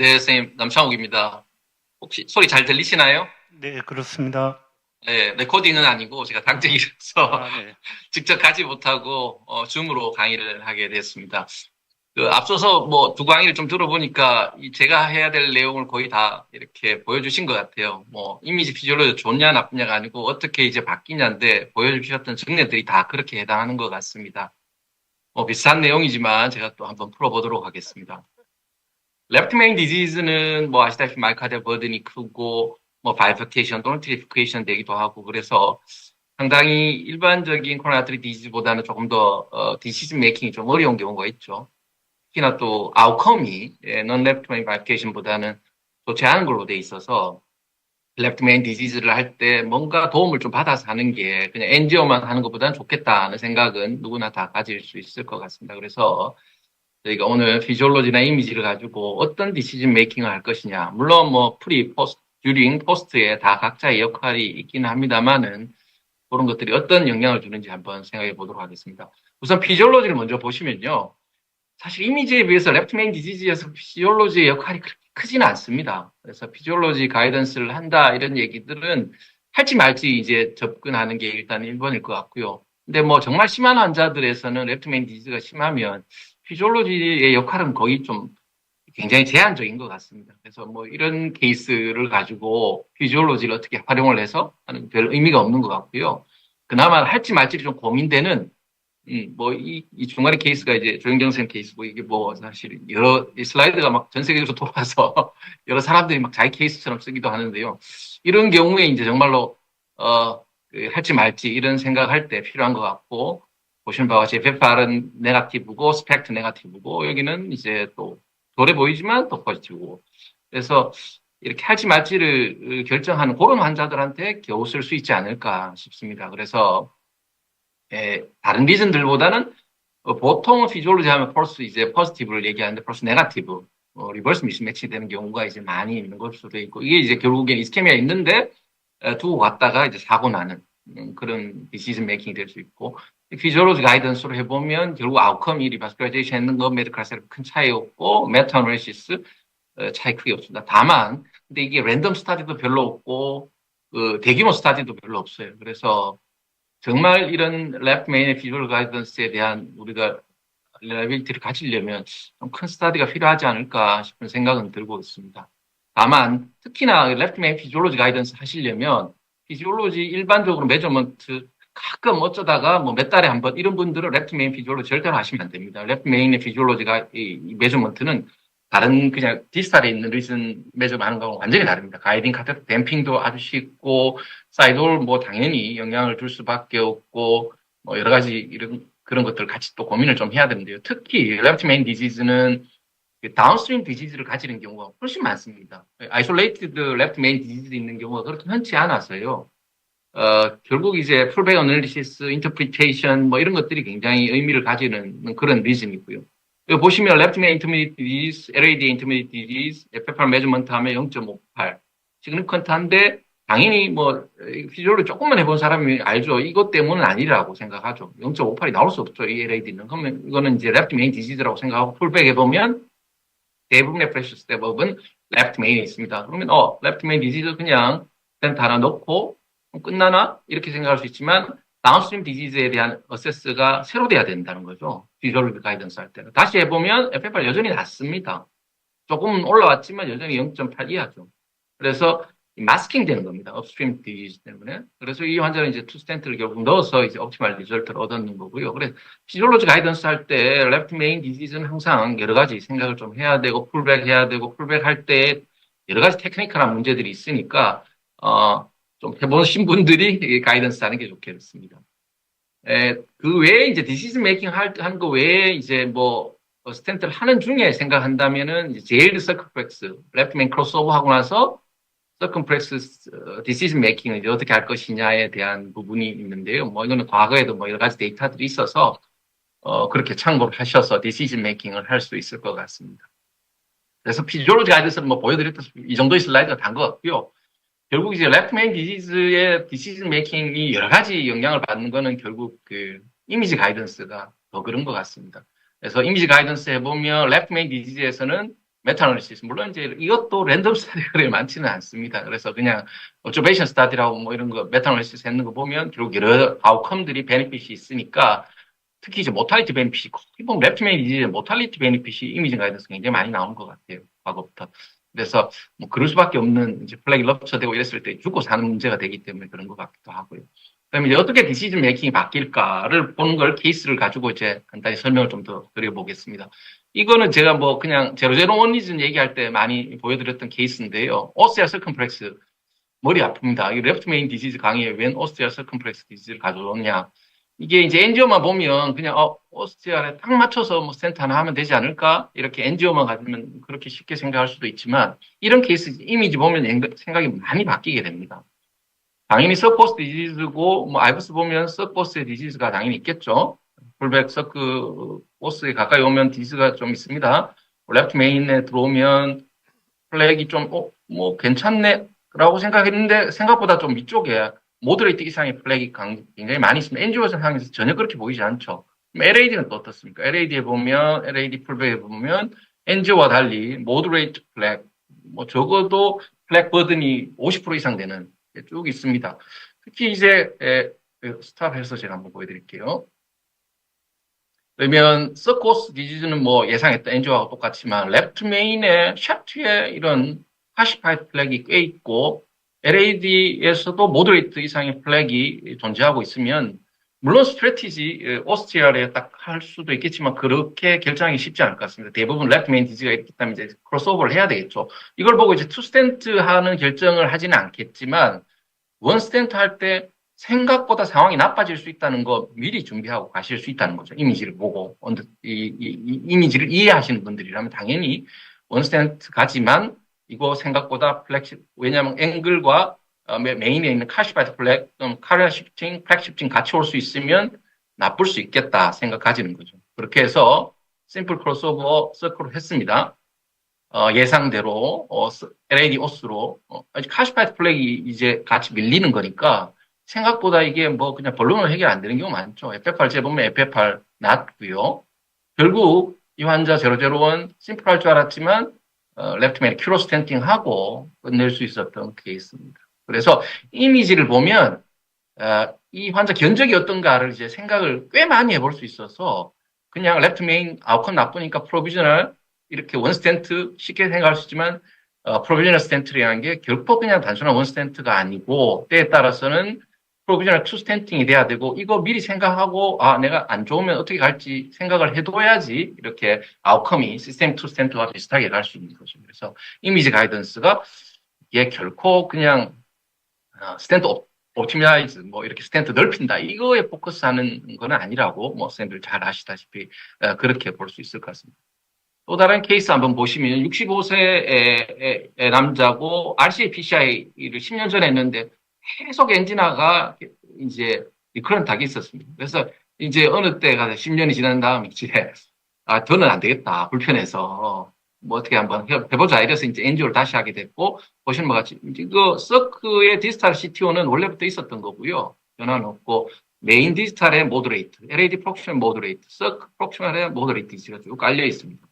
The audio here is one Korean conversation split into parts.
네, 선생님, 남창욱입니다. 혹시 소리 잘 들리시나요? 네, 그렇습니다. 네, 레코딩은 아니고 제가 당직이라서 아, 네. 직접 가지 못하고 줌으로 강의를 하게 됐습니다. 앞서서 뭐 두 강의를 좀 들어보니까 제가 해야 될 내용을 거의 다 이렇게 보여주신 것 같아요. 뭐 이미지 비주얼로 좋냐 나쁘냐가 아니고 어떻게 이제 바뀌냐인데 보여주셨던 정례들이 다 그렇게 해당하는 것 같습니다. 비슷한 내용이지만 제가 또 한번 풀어보도록 하겠습니다. 레프트 메인 디지즈는 뭐 아시다시피 마이카르디얼 버든이 크고 뭐 바이퍼케이션 또는 트리피케이션 되기도 하고 그래서 상당히 일반적인 코로나 아트리 디지즈보다는 조금 더 디시즈 메이킹이 좀 어려운 경우가 있죠. 특히나 또 아웃컴이 non left main 바이퍼케이션보다는 좋지 않은 걸로 돼 있어서 레프트 메인 디지즈를 할 때 뭔가 도움을 좀 받아서 하는 게 그냥 엔지오만 하는 것보다는 좋겠다는 생각은 누구나 다 가질 수 있을 것 같습니다. 그래서 저희가 오늘 피지올로지나 이미지를 가지고 어떤 디시전 메이킹을 할 것이냐. 물론 뭐 프리, 포스트, 듀링, 포스트에 다 각자의 역할이 있기는 합니다만은 그런 것들이 어떤 영향을 주는지 한번 생각해 보도록 하겠습니다. 우선 피지올로지를 먼저 보시면요. 사실 이미지에 비해서 레프트 메인 디지즈에서 피지올로지의 역할이 그렇게 크지는 않습니다. 그래서 피지올로지 가이던스를 한다 이런 얘기들은 할지 말지 이제 접근하는 게 일단 1번일 것 같고요. 근데 뭐 정말 심한 환자들에서는 레프트 메인 디지즈가 심하면 피지올로지의 역할은 거의 좀 굉장히 제한적인 것 같습니다. 그래서 뭐 이런 케이스를 가지고 피지올로지를 어떻게 활용을 해서 하는 별 의미가 없는 것 같고요. 그나마 할지 말지 좀 고민되는 뭐, 이 중간에 케이스가 이제 조영경 선생님 케이스고, 이게 뭐, 사실, 이 슬라이드가 막 전 세계적으로 돌아와서, 여러 사람들이 막 자기 케이스처럼 쓰기도 하는데요. 이런 경우에 이제 정말로, 할지 말지, 이런 생각할 때 필요한 것 같고, 보시는 바와 같이 FFR은 네거티브고, 스펙트 네거티브고, 여기는 이제 또, 돌해 보이지만 또 포지티브고. 그래서, 이렇게 할지 말지를 결정하는 그런 환자들한테 겨우 쓸 수 있지 않을까 싶습니다. 그래서, 다른 리즌들보다는 보통은 피지올로지 하면 펄스 이제 포지티브를 얘기하는데 펄스 네가티브 리버스 미스매치 되는 경우가 이제 많이 있는 걸 수도 있고 이게 이제 결국엔 이스케미아 있는데 두고 갔다가 이제 사고 나는 그런 디시즌 메이킹이 될 수 있고 피지올로지 가이던스로 해보면 결국 아웃컴이 리바스쿨라이제이션 했는 거 메디컬 세럽 큰 차이 없고 메타노레시스 차이 크게 없습니다. 다만 근데 이게 랜덤 스타디도 별로 없고 대규모 스타디도 별로 없어요. 그래서 정말 이런 랩 메인의 비주얼 가이던스에 대한 우리가 레빌리티를 가지려면 좀 큰 스타디가 필요하지 않을까 싶은 생각은 들고 있습니다. 다만 특히나 레프트 메인 피지올로지 가이던스 하시려면 피지올로지 일반적으로 메저먼트 가끔 어쩌다가 뭐 몇 달에 한 번 이런 분들은 레프트 메인 피지올로지 절대로 하시면 안 됩니다. 레프트 메인의 피지올로지가 이 메저먼트는 다른 그냥 디스탈에 있는 리슨 매점 하는 거하고 완전히 다릅니다. 가이딩 카테터 댐핑도 아주 쉽고 사이드홀 뭐 당연히 영향을 줄 수밖에 없고 뭐 여러 가지 이런 그런 것들 같이 또 고민을 좀 해야 되는데요. 특히 레프트 메인 디지즈는 다운스트림 디지즈를 가지는 경우가 훨씬 많습니다. 아이솔레이티드 레프트 메인 디지즈 있는 경우가 그렇게 흔치 않아서요. 결국 이제 풀백 어널리시스, 인터프리테이션 뭐 이런 것들이 굉장히 의미를 가지는 그런 리즘이고요. 여기 보시면 레프트 메인 인터미디트 디지즈, LAD 인터미디트 디지즈, FFR 메저먼트 하면 0.58. 시그니컨트한데 당연히 뭐 피지올을 조금만 해본 사람이 알죠. 이것 때문은 아니라고 생각하죠. 0.58이 나올 수 없죠. 이 LAD는. 그러면 이거는 이제 레프트 메인 디지즈라고 생각하고 풀백 해보면 대부분의 프레셔 스텝업은 레프트 메인에 있습니다. 그러면 레프트 메인 디지즈 그냥 센터 하나 넣고 끝나나? 이렇게 생각할 수 있지만 다운스트림 디지즈에 대한 어세스가 새로 돼야 된다는 거죠. 비주얼 가이던스 할 때는. 다시 해보면 FFR 여전히 낮습니다. 조금 올라왔지만 여전히 0.8 이하죠. 그래서 마스킹 되는 겁니다. 업스트림 디지즈 때문에. 그래서 이 환자는 이제 투 스텐트를 결국 넣어서 이제 옵티멀 리절트를 얻는 거고요. 그래서 피지올로지 가이던스 할 때 레프트 메인 디지즈는 항상 여러 가지 생각을 좀 해야 되고 풀백 해야 되고 풀백 할 때 여러 가지 테크니컬한 문제들이 있으니까 좀 해보신 분들이 가이던스 하는 게 좋겠습니다. 그 외에 이제 디시즌 메이킹 하는 거 외에 이제 뭐 스탠트를 하는 중에 생각한다면은 이제 제일드 서클플렉스 레프트맨 크로스오버 하고 나서 서클플렉스 디시즌 메이킹을 이제 어떻게 할 것이냐에 대한 부분이 있는데요. 뭐 이거는 과거에도 뭐 여러 가지 데이터들이 있어서 그렇게 참고를 하셔서 디시즌 메이킹을 할 수 있을 것 같습니다. 그래서 피지올로지 가이드에서는 뭐 보여드렸다시피 이 정도의 슬라이드가 단 것 같고요. 결국 이제 레프트맨 디지즈의 디시즌 메이킹이 여러 가지 영향을 받는 거는 결국 그 이미지 가이던스가 더 그런 것 같습니다. 그래서 이미지 가이던스 해보면 레프트맨 디지즈에서는 메타어널리시스. 물론 이제 이것도 랜덤 스터디가 그렇게 많지는 않습니다. 그래서 그냥 오브저베이션 스터디라고 뭐 이런 거 메타어널리시스 했는 거 보면 결국 여러 아웃컴들이 베네핏이 있으니까 특히 이제 모탈리티 베네핏이 거의 뭐 랩트맨 이제 모탈리티 베네핏이 이미지 가이던스 굉장히 많이 나오는 것 같아요. 과거부터. 그래서 뭐 그럴 수밖에 없는 이제 플래기 럽처되고 이랬을 때 죽고 사는 문제가 되기 때문에 그런 것 같기도 하고요. 그다음에 이제 어떻게 디시전 메이킹이 바뀔까를 보는 걸 케이스를 가지고 이제 간단히 설명을 좀 더 드려보겠습니다. 이거는 제가 뭐 그냥 제로제로 원리즘 얘기할 때 많이 보여드렸던 케이스인데요. 오스티아 서컴플렉스 머리 아픕니다. 이 레프트 메인 디지즈 강의에 웬 오스티아 서컴플렉스 디지즈를 가져오냐. 이게 이제 엔지오만 보면 그냥 오스티아에 딱 맞춰서 뭐 스텐트 하나 하면 되지 않을까? 이렇게 엔지오만 가지면 그렇게 쉽게 생각할 수도 있지만 이런 케이스 이미지 보면 생각이 많이 바뀌게 됩니다. 당연히 서포스 디지즈고 뭐 아이브스 보면 서포스의 디지즈가 당연히 있겠죠. 풀백 서크 보스에 가까이 오면 디지즈가 좀 있습니다. 레프트 메인에 들어오면 플렉이 좀 뭐 괜찮네 라고 생각했는데 생각보다 좀 위쪽에 모더레이트 이상의 플렉이 굉장히 많이 있습니다. 엔지오 상에서 전혀 그렇게 보이지 않죠. LAD는 또 어떻습니까? LAD에 보면 LAD 풀백에 보면 엔지오와 달리 모더레이트 플렉 뭐 적어도 플렉 버든이 50% 이상 되는 쭉 있습니다. 특히 이제 스탑해서 제가 한번 보여드릴게요. 그러면 서코스 디지즈는 뭐 예상했던 엔지오하고 똑같지만 레프트 메인에 샤프트에 이런 카시파이트 플렉이 꽤 있고 LAD에서도 모더레이트 이상의 플렉이 존재하고 있으면 물론 스트래티지 오스트리아에 딱 할 수도 있겠지만 그렇게 결정하기 쉽지 않을 것 같습니다. 대부분 레프트 메인 디지가 있기 때문에 이제 크로스오버를 해야 되겠죠. 이걸 보고 이제 투 스탠트 하는 결정을 하지는 않겠지만 원 스탠트 할 때 생각보다 상황이 나빠질 수 있다는 거 미리 준비하고 가실 수 있다는 거죠. 이미지를 보고 이 이미지를 이해하시는 분들이라면 당연히 원 스탠트 가지만 이거 생각보다 왜냐하면 앵글과 메인에 있는 카시파이트 플렉, 카리어 시프팅, 플렉 시프팅 같이 올 수 있으면 나쁠 수 있겠다 생각 가지는 거죠. 그렇게 해서 심플 크로스오버 서클을 했습니다. 예상대로 LAD 오스로 카시파이트 플렉이 이제 같이 밀리는 거니까 생각보다 이게 뭐 그냥 본론으로 해결 안 되는 경우 많죠. FF8 재보면 FF8 낮고요. 결국 이 환자 001 심플 할 줄 알았지만 레프트맨 큐로 스탠팅 하고 끝낼 수 있었던 케이스입니다. 그래서 이미지를 보면 이 환자 견적이 어떤가를 이제 생각을 꽤 많이 해볼 수 있어서 그냥 레프트 메인 아웃컴 나쁘니까 프로비저널 이렇게 원 스탠트 쉽게 생각할 수 있지만 프로비저널 스탠트라는 게 결코 그냥 단순한 원 스탠트가 아니고 때에 따라서는 프로비저널 투 스탠팅이 돼야 되고 이거 미리 생각하고 내가 안 좋으면 어떻게 갈지 생각을 해둬야지 이렇게 아웃컴이 시스템 투 스탠트와 비슷하게 갈 수 있는 거죠. 그래서 이미지 가이던스가 이게 결코 그냥 스탠트 옵티마이즈 뭐 이렇게 스탠트 넓힌다 이거에 포커스하는 건 아니라고 뭐 선생님들 잘 아시다시피 그렇게 볼 수 있을 것 같습니다. 또 다른 케이스 한번 보시면 65세의 남자고 RCA PCI를 10년 전에 했는데 계속 엔진화가 이제 리커런트하게 있었습니다. 그래서 이제 어느 때 가서 10년이 지난 다음 이제 더는 안 되겠다 불편해서 뭐 어떻게 한번 해보자 이래서 이제 엔지오를 다시 하게 됐고 보시는 것 같이 이제 그 서크의 디지털 CTO는 원래부터 있었던 거고요. 변화는 없고 메인 디지털의 모더레이트, LAD 프록시멀 모더레이트, 서크 프록시멀의 모더레이트가 쭉 깔려 있습니다.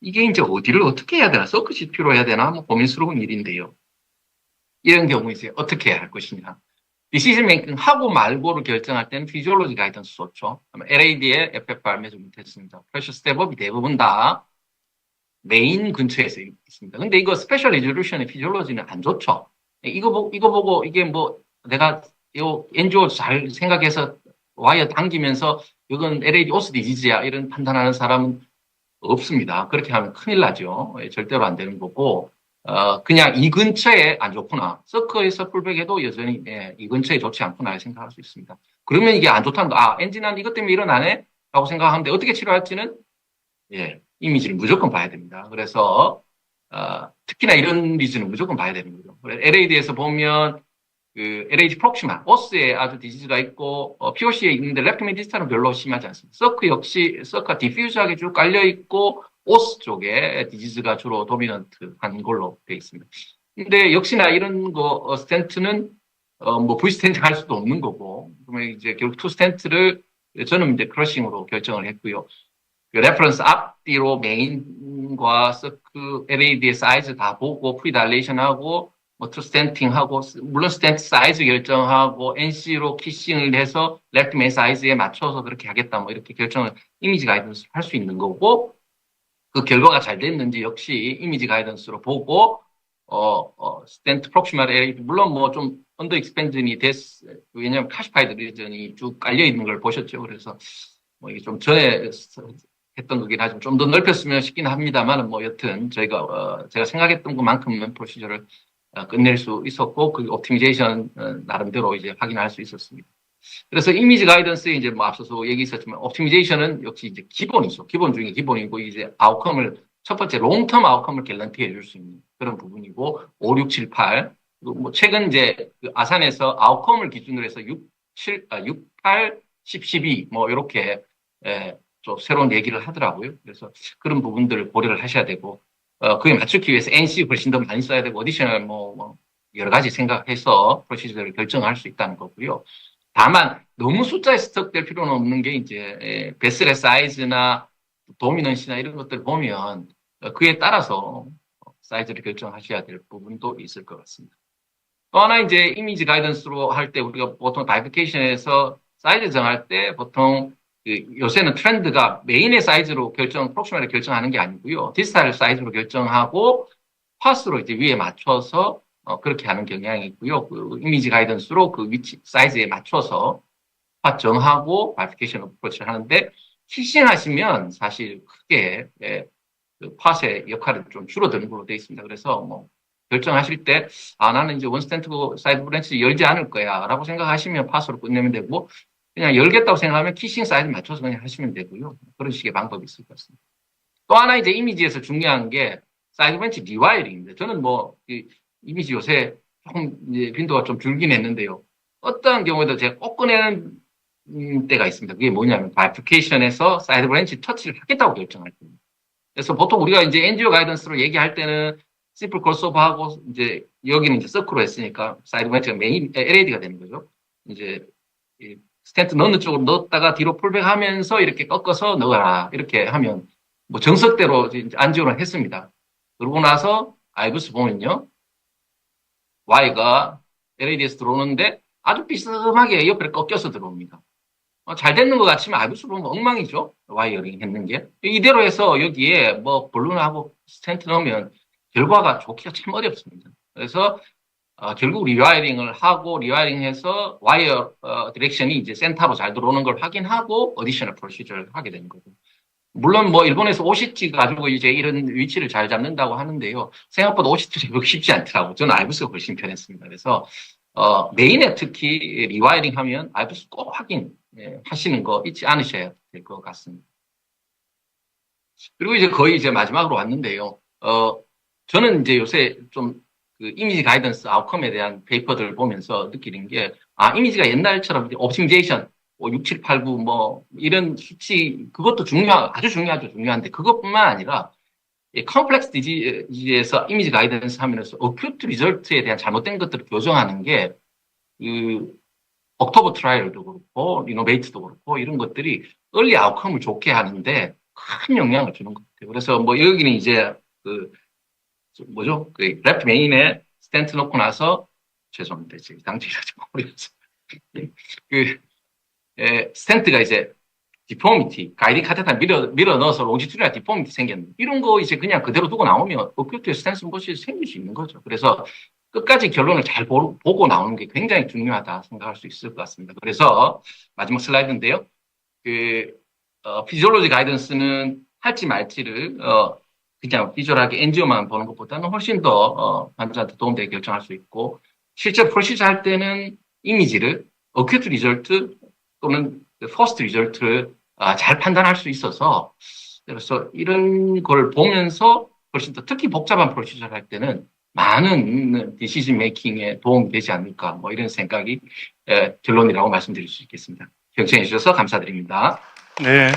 이게 이제 어디를 어떻게 해야 되나, 서크 CPU로 해야 되나, 뭐 고민스러운 일인데요. 이런 경우 이제 어떻게 해야 할 것이냐. 디시전 메이킹 하고 말고를 결정할 때는 피지올로지 가이던스 좋죠. LAD의 FFR 매주 못했습니다. 프레셔 스텝업이 대부분 다 메인 근처에서 있습니다. 근데 이거 스페셜 리졸루션의 피지올로지는 안 좋죠. 이거 보고 이게 뭐 내가 요 엔지오 잘 생각해서 와이어 당기면서 이건 LAD 오스 디지즈야 이런 판단하는 사람은 없습니다. 그렇게 하면 큰일 나죠. 절대로 안 되는 거고, 그냥 이 근처에 안 좋구나. 서커에서 풀백해도 여전히, 이 근처에 좋지 않구나 생각할 수 있습니다. 그러면 이게 안 좋다는 거, 엔진은 이것 때문에 일어나네? 라고 생각하는데 어떻게 치료할지는, 이미지를 무조건 봐야 됩니다. 그래서, 특히나 이런 리즈는 무조건 봐야 되는 거죠. LAD에서 보면, 그 LAD 프록시마, 오스에 아주 디지즈가 있고 POC에 있는데 랩트맨 디지털은 별로 심하지 않습니다. 서크 역시 서크가 디퓨즈하게 쭉 깔려 있고 오스 쪽에 디지즈가 주로 도미넌트한 걸로 되어 있습니다. 근데 역시나 이런 거 스탠트는 뭐 V 스탠트 할 수도 없는 거고 그러면 이제 결국 투 스탠트를 저는 이제 크러싱으로 결정을 했고요. 그 레퍼런스 앞뒤로 메인 스텐과 서크 LAD의 사이즈 다 보고 프리달레이션하고 뭐 스텐팅하고 물론 스텐트 사이즈 결정하고 NC로 키싱을 해서 레프트 메인 사이즈에 맞춰서 그렇게 하겠다 뭐 이렇게 결정을 이미지 가이던스로 할 수 있는 거고 그 결과가 잘 됐는지 역시 이미지 가이던스로 보고 스텐트 프록시말 LAD 물론 뭐 좀 언더 익스펜전이 왜냐하면 카시파이드 리전이 쭉 깔려 있는 걸 보셨죠. 그래서 뭐 이게 좀 전에 했던 거긴 하지만 좀 더 넓혔으면 싶긴 합니다만 뭐 여튼 저희가 제가 생각했던 것만큼은 프로시저를 끝낼 수 있었고 그 옵티미제이션 나름대로 이제 확인할 수 있었습니다. 그래서 이미지 가이던스에 이제 뭐 앞서서 얘기 있었지만 옵티미제이션은 역시 이제 기본이죠. 기본 중에 기본이고 이제 아웃컴을 첫 번째 롱텀 아웃컴을 갤런티 해줄 수 있는 그런 부분이고 5, 6, 7, 8 그리고 뭐 최근 이제 그 아산에서 아웃컴을 기준으로 해서 6, 8, 10, 12 뭐 이렇게 좀 새로운 얘기를 하더라고요. 그래서 그런 부분들을 고려를 하셔야 되고 그에 맞추기 위해서 NC 훨씬 더 많이 써야 되고 어디셔널 뭐 여러 가지 생각해서 프로시저를 결정할 수 있다는 거고요. 다만 너무 숫자에 스톡될 필요는 없는 게 이제 베슬의 사이즈나 도미넌시나 이런 것들 보면 그에 따라서 사이즈를 결정하셔야 될 부분도 있을 것 같습니다. 또 하나 이제 이미지 가이던스로 할 때 우리가 보통 바이피케이션에서 사이즈 정할 때 보통 요새는 트렌드가 메인의 사이즈로 프록시멀을 결정하는 게 아니고요. 디스탈 사이즈로 결정하고 파스로 이제 위에 맞춰서 그렇게 하는 경향이 있고요. 그 이미지 가이던스로 그 위치 사이즈에 맞춰서 파 정하고 바이피케이션 어프로치를 하는데 키싱하시면 사실 크게 그 팟의 역할이 좀 줄어드는 걸로 되어 있습니다. 그래서 뭐 결정하실 때 나는 이제 원스탠트 사이드 브랜치 열지 않을 거야 라고 생각하시면 팟으로 끝내면 되고 그냥 열겠다고 생각하면 키싱 사이즈 맞춰서 그냥 하시면 되고요. 그런 식의 방법이 있을 것 같습니다. 또 하나 이제 이미지에서 중요한 게 사이드 브랜치 리와이어링입니다. 저는 뭐 이미지 요새 조금 이제 빈도가 좀 줄긴 했는데요. 어떠한 경우에도 제가 꼭 꺼내는 때가 있습니다. 그게 뭐냐면 바이피케이션에서 사이드 브랜치 터치를 하겠다고 결정할 때입니다. 그래서 보통 우리가 이제 NGO 가이던스로 얘기할 때는 심플 크로스오버하고 이제 여기는 이제 서크로 했으니까 사이드 브랜치가 메인 LAD가 되는 거죠. 이제 스탠트 넣는 쪽으로 넣었다가 뒤로 풀백하면서 이렇게 꺾어서 넣어라 이렇게 하면 뭐 정석대로 이제 안지원을 했습니다. 그러고 나서 아이브스 보면요. Y가 LAD에서 들어오는데 아주 비스듬하게 옆에 꺾여서 들어옵니다. 잘 됐는 것 같지만 아이브스 보면 엉망이죠. 와이어링 했는 게. 이대로 해서 여기에 뭐 볼룬하고 스탠트 넣으면 결과가 좋기가 참 어렵습니다. 그래서 결국 리와이링을 하고 리와이링해서 와이어 디렉션이 이제 센터로 잘 들어오는 걸 확인하고 어디셔널 프로시저를 하게 되는 거고. 물론 뭐 일본에서 OCT 가지고 이제 이런 위치를 잘 잡는다고 하는데요. 생각보다 OCT 잡기 쉽지 않더라고. 저는 아이브스가 훨씬 편했습니다. 그래서 메인에 특히 리와이링 하면 아이브스 꼭 확인 하시는 거 잊지 않으셔야 될 것 같습니다. 그리고 이제 거의 이제 마지막으로 왔는데요. 저는 이제 요새 좀 그 이미지 가이던스 아웃컴에 대한 페이퍼들을 보면서 느끼는 게, 이미지가 옛날처럼 옵티미제이션, 6, 7, 8, 9, 뭐, 이런 수치, 그것도 아주 중요한데, 그것뿐만 아니라, 컴플렉스 디지에서 이미지 가이던스 하면서 어큐트 리절트에 대한 잘못된 것들을 교정하는 게, 옥토버 트라이얼도 그렇고, 리노베이트도 그렇고, 이런 것들이 얼리 아웃컴을 좋게 하는데 큰 영향을 주는 것 같아요. 그래서 뭐 여기는 이제 레프트 메인에 스탠트 놓고 나서, 죄송합니다. 지금 당직이라 좀 어려워서. 스탠트가 이제 디포미티, 가이드 카테타 밀어 넣어서 롱지튜디널 디포미티 생겼는데, 이런 거 이제 그냥 그대로 두고 나오면 어큐트 스탠스 것이 생길 수 있는 거죠. 그래서 끝까지 결론을 잘 보고 나오는 게 굉장히 중요하다 생각할 수 있을 것 같습니다. 그래서 마지막 슬라이드인데요. 피지올로지 가이던스는 할지 말지를, 그냥 비주얼하게 엔지오만 보는 것보다는 훨씬 더 환자한테 도움되게 결정할 수 있고 실제 프로시저 할 때는 이미지를 어큐트 리절트 또는 퍼스트 리절트를 잘 판단할 수 있어서 그래서 이런 걸 보면서 훨씬 더 특히 복잡한 프로시저 할 때는 많은 디시전 메이킹에 도움이 되지 않을까 뭐 이런 생각이 결론이라고 말씀드릴 수 있겠습니다. 경청해 주셔서 감사드립니다. 네.